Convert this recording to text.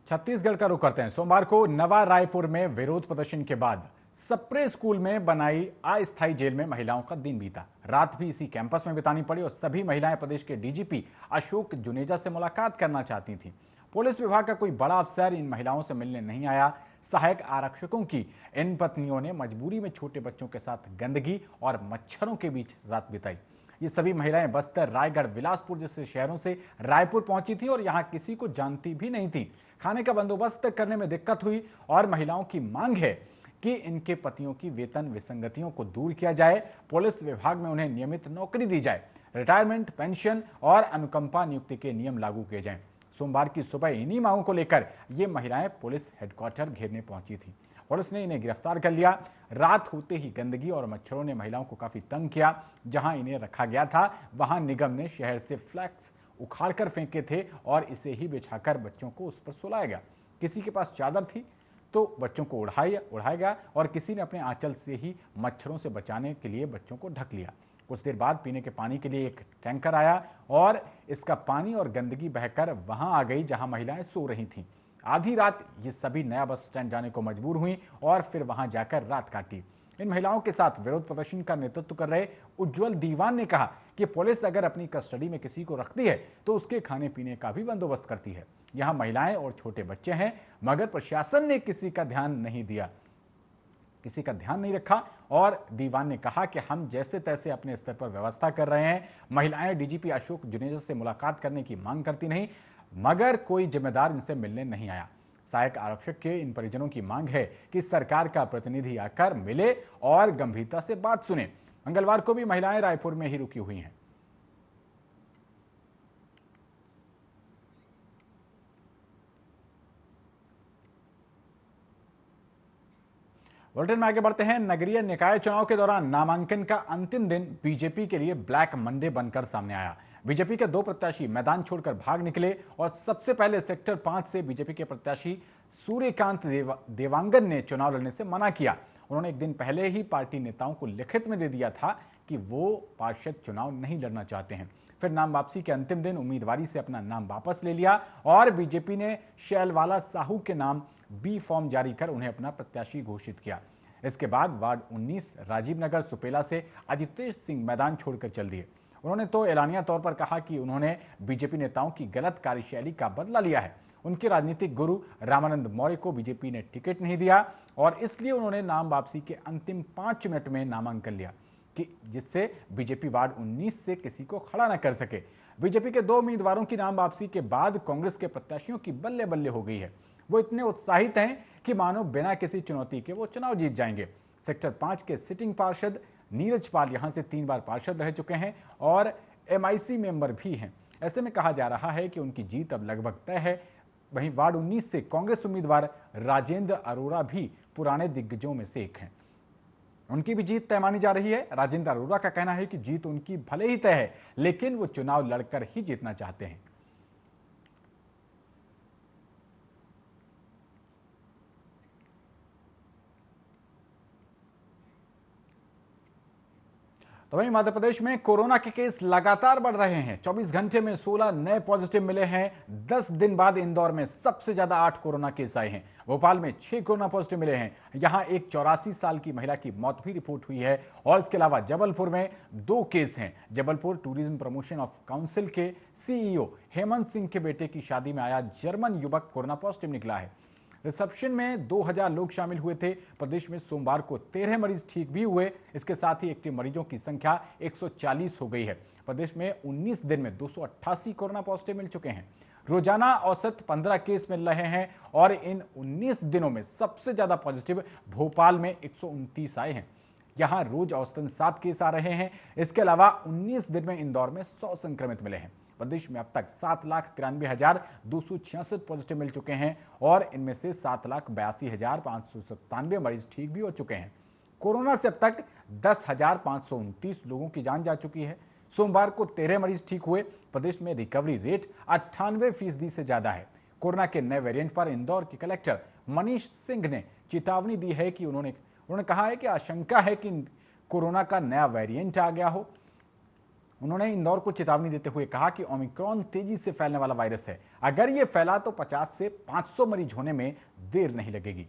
छत्तीसगढ़ का रुख करते हैं। सोमवार को नवा रायपुर में विरोध प्रदर्शन के बाद सप्रे स्कूल में बनाई अस्थायी जेल में महिलाओं का दिन बीता। रात भी इसी कैंपस में बितानी पड़ी और सभी महिलाएं प्रदेश के डीजीपी अशोक जुनेजा से मुलाकात करना चाहती थीं। पुलिस विभाग का कोई बड़ा अफसर इन महिलाओं से मिलने नहीं आया। सहायक आरक्षकों की इन पत्नियों ने मजबूरी में छोटे बच्चों के साथ गंदगी और मच्छरों के बीच रात बिताई। ये सभी महिलाएं बस्तर, रायगढ़, बिलासपुर जैसे शहरों से रायपुर पहुंची थी और यहां किसी को जानती भी नहीं थी। खाने का बंदोबस्त करने में दिक्कत हुई और महिलाओं की मांग है कि इनके पतियों की वेतन विसंगतियों को दूर किया जाए, पुलिस विभाग में उन्हें नियमित नौकरी दी जाए, रिटायरमेंट, पेंशन और अनुकंपा नियुक्ति के नियम लागू किए जाएं। सोमवार की सुबह इन्हीं मांगों को लेकर ये महिलाएं पुलिस हेडक्वार्टर घेरने पहुंची थी। पुलिस ने इन्हें गिरफ्तार कर लिया। रात होते ही गंदगी और मच्छरों ने महिलाओं को काफी तंग किया। जहां इन्हें रखा गया था वहां निगम ने शहर से फ्लैक्स उखाड़कर फेंके थे और इसे ही बिछाकर बच्चों को उस पर सुलाया गया। किसी के पास चादर थी तो बच्चों को उड़ाया गया और किसी ने अपने आंचल से ही मच्छरों से बचाने के लिए बच्चों को ढक लिया। कुछ देर बाद पीने के पानी के लिए एक टैंकर आया और इसका पानी और गंदगी बहकर वहां आ गई जहां महिलाएं सो रही थीं। आधी रात ये सभी नया बस स्टैंड जाने को मजबूर हुई और फिर वहां जाकर रात काटी। इन महिलाओं के साथ विरोध प्रदर्शन का नेतृत्व कर रहे उज्जवल दीवान ने कहा कि पुलिस अगर अपनी कस्टडी में किसी को रखती है तो उसके खाने पीने का भी बंदोबस्त करती है। यहाँ महिलाएं और छोटे बच्चे हैं, मगर प्रशासन ने किसी का ध्यान नहीं रखा और दीवान ने कहा कि हम जैसे तैसे अपने स्तर पर व्यवस्था कर रहे हैं। महिलाएं डीजीपी अशोक जुनेजा से मुलाकात करने की मांग करती नहीं, मगर कोई जिम्मेदार इनसे मिलने नहीं आया। सहायक आरक्षक के इन परिजनों की मांग है कि सरकार का प्रतिनिधि आकर मिले और गंभीरता से बात सुने। मंगलवार को भी महिलाएं रायपुर में ही रुकी हुई हैं। बुलेटिन में आगे बढ़ते हैं। नगरीय निकाय चुनाव के दौरान नामांकन का अंतिम दिन बीजेपी के लिए ब्लैक मंडे बनकर सामने आया। बीजेपी के 2 प्रत्याशी मैदान छोड़कर भाग निकले और सबसे पहले सेक्टर 5 से बीजेपी के प्रत्याशी सूर्यकांत देवांगन ने चुनाव लड़ने से मना किया। उन्होंने एक दिन पहले ही पार्टी नेताओं को लिखित में दे दिया था कि वो पार्षद चुनाव नहीं लड़ना चाहते हैं। फिर नाम वापसी के अंतिम दिन उम्मीदवारी से अपना नाम वापस ले लिया और बीजेपी ने शैलवाला साहू के नाम बी फॉर्म जारी कर उन्हें अपना प्रत्याशी घोषित किया। इसके बाद वार्ड 19 राजीव नगर सुपेला से अजितेश सिंह मैदान छोड़कर चल दिए। उन्होंने तो एलानिया तौर पर कहा कि उन्होंने बीजेपी नेताओं की गलत कार्यशैली का बदला लिया है। उनके राजनीतिक गुरु रामानंद मौर्य को बीजेपी ने टिकट नहीं दिया और इसलिए उन्होंने नाम वापसी के अंतिम 5 मिनट में नामांकन लिया कि जिससे बीजेपी वार्ड 19 से किसी को खड़ा न कर सके। बीजेपी के 2 उम्मीदवारों की नाम वापसी के बाद कांग्रेस के प्रत्याशियों की बल्ले बल्ले हो गई है। वो इतने उत्साहित हैं कि मानो बिना किसी चुनौती के वो चुनाव जीत जाएंगे। सेक्टर 5 के सिटिंग पार्षद नीरज पाल यहां से 3 बार पार्षद रह चुके हैं और एमआईसी मेंबर भी हैं। ऐसे में कहा जा रहा है कि उनकी जीत अब लगभग तय है। वहीं वार्ड 19 से कांग्रेस उम्मीदवार राजेंद्र अरोड़ा भी पुराने दिग्गजों में से एक हैं। उनकी भी जीत तय मानी जा रही है। राजेंद्र अरोड़ा का कहना है कि जीत उनकी भले ही तय है, लेकिन वो चुनाव लड़कर ही जीतना चाहते हैं। तो वहीं मध्य प्रदेश में कोरोना के केस लगातार बढ़ रहे हैं। 24 घंटे में 16 नए पॉजिटिव मिले हैं। 10 दिन बाद इंदौर में सबसे ज्यादा 8 कोरोना केस आए हैं। भोपाल में 6 कोरोना पॉजिटिव मिले हैं। यहां एक 84 साल की महिला की मौत भी रिपोर्ट हुई है और इसके अलावा जबलपुर में 2 केस हैं। Jabalpur tourism promotion of council के सीईओ हेमंत सिंह के बेटे की शादी में आया जर्मन युवक कोरोना पॉजिटिव निकला है। रिसेप्शन में 2000 लोग शामिल हुए थे। प्रदेश में सोमवार को 13 मरीज ठीक भी हुए। इसके साथ ही एक्टिव मरीजों की संख्या 140 हो गई है। प्रदेश में 19 दिन में 288 कोरोना पॉजिटिव मिल चुके हैं। रोजाना औसत 15 केस मिल रहे हैं और इन 19 दिनों में सबसे ज्यादा पॉजिटिव भोपाल में 129 आए हैं। यहां रोज औसतन 7 केस आ रहे हैं। इसके अलावा 19 दिन में इंदौर में 100 संक्रमित मिले हैं। प्रदेश में अब तक 7,93,266 पॉजिटिव मिल चुके हैं और इनमें से 7,82,597 मरीज ठीक भी हो चुके हैं। कोरोना से अब तक 10,529 लोगों की जान जा चुकी है। सोमवार को 13 मरीज ठीक हुए। प्रदेश में रिकवरी रेट 98% से ज्यादा है। कोरोना के नए वेरिएंट पर इंदौर के कलेक्टर मनीष सिंह ने चेतावनी दी है कि उन्होंने कहा है कि आशंका है कि कोरोना का नया वेरिएंट आ गया हो। उन्होंने इंदौर को चेतावनी देते हुए कहा कि ओमिक्रॉन तेजी से फैलने वाला वायरस है। अगर ये फैला तो 50 से 500 मरीज होने में देर नहीं लगेगी।